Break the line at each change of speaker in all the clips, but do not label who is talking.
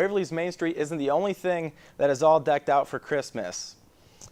Waverly's Main Street isn't the only thing that is all decked out for Christmas.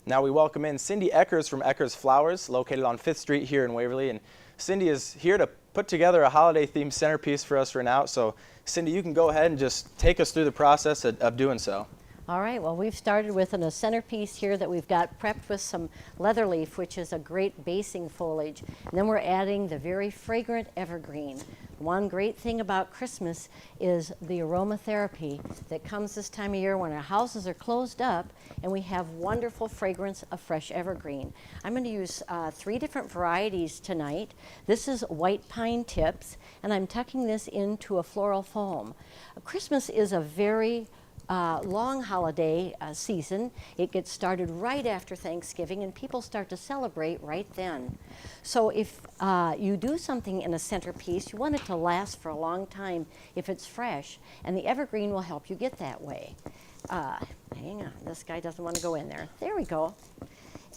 Now we welcome in Cindy Eckers from Ecker's Flowers, located on 5th Street here in Waverly. And Cindy is here to put together a holiday-themed centerpiece for us right now. So Cindy, you can go ahead and just take us through the process of doing so.
All right, well, we've started with a centerpiece here that we've got prepped with some leather leaf, which is a great basing foliage. And then we're adding the very fragrant evergreen. One great thing about Christmas is the aromatherapy that comes this time of year when our houses are closed up and we have wonderful fragrance of fresh evergreen. I'm going to use 3 different varieties tonight. This is white pine tips, and I'm tucking this into a floral foam. Christmas is a very long holiday season. It gets started right after Thanksgiving and people start to celebrate right then. So if you do something in a centerpiece, you want it to last for a long time if it's fresh, and the evergreen will help you get that way. Hang on, this guy doesn't want to go in there. There we go.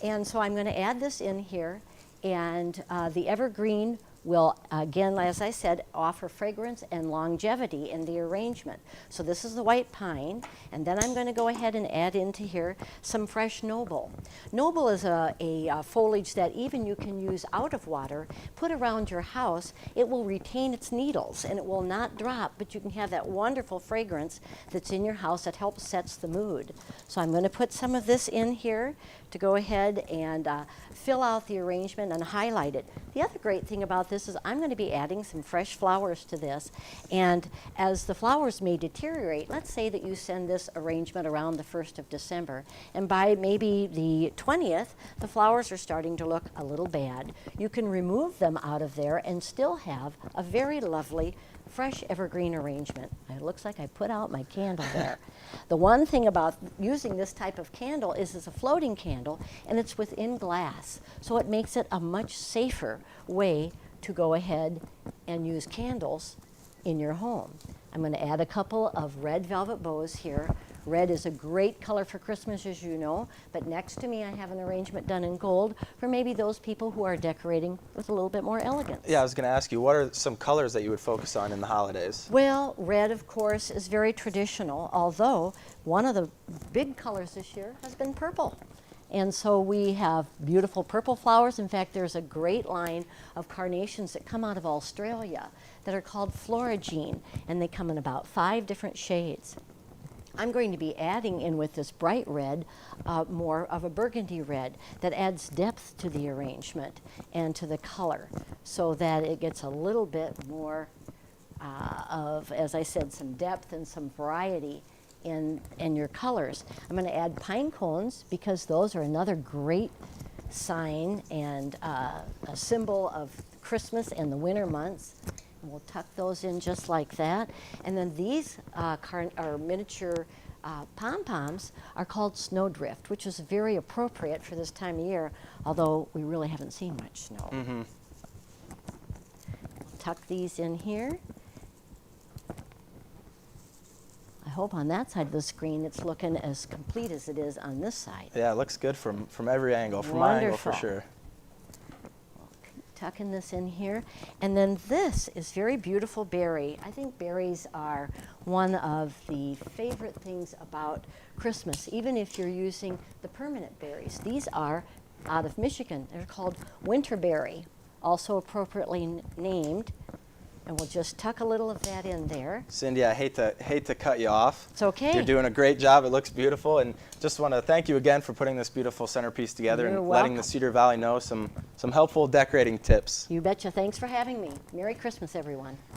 And so I'm going to add this in here, and the evergreen will, again, as I said, offer fragrance and longevity in the arrangement. So this is the white pine, and then I'm going to go ahead and add into here some fresh noble. Noble is a foliage that even you can use out of water, put around your house. It will retain its needles and it will not drop, but you can have that wonderful fragrance that's in your house that helps sets the mood. So I'm going to put some of this in here to go ahead and fill out the arrangement and highlight it. The other great thing about this is I'm going to be adding some fresh flowers to this, and as the flowers may deteriorate, let's say that you send this arrangement around the 1st of December, and by maybe the 20th, the flowers are starting to look a little bad. You can remove them out of there and still have a very lovely fresh evergreen arrangement. It looks like I put out my candle there. The one thing about using this type of candle is it's a floating candle and it's within glass, so it makes it a much safer way to go ahead and use candles in your home. I'm going to add a couple of red velvet bows here. Red is a great color for Christmas, as you know, but next to me I have an arrangement done in gold for maybe those people who are decorating with a little bit more elegance.
Yeah, I was going to ask you, what are some colors that you would focus on in the holidays?
Well, red, of course, is very traditional, although one of the big colors this year has been purple. And so we have beautiful purple flowers. In fact, there's a great line of carnations that come out of Australia that are called Florigine, and they come in about 5 different shades. I'm going to be adding in with this bright red more of a burgundy red that adds depth to the arrangement and to the color, so that it gets a little bit more of, as I said, some depth and some variety in your colors. I'm going to add pine cones because those are another great sign and a symbol of Christmas and the winter months. And we'll tuck those in just like that. And then these miniature pom-poms are called snowdrift, which is very appropriate for this time of year, although we really haven't seen much snow.
Mm-hmm.
Tuck these in here. I hope on that side of the screen it's looking as complete as it is on this side.
Yeah, it looks good from every angle, from my angle for sure.
Tucking this in here. And then this is very beautiful berry. I think berries are one of the favorite things about Christmas, even if you're using the permanent berries. These are out of Michigan. They're called winterberry, also appropriately named. And we'll just tuck a little of that in there.
Cindy, I hate to cut you off.
It's okay.
You're doing a great job. It looks beautiful, and just want to thank you again for putting this beautiful centerpiece together.
You're
and
welcome.
letting the Cedar Valley know some helpful decorating tips.
You betcha. Thanks for having me. Merry Christmas, everyone.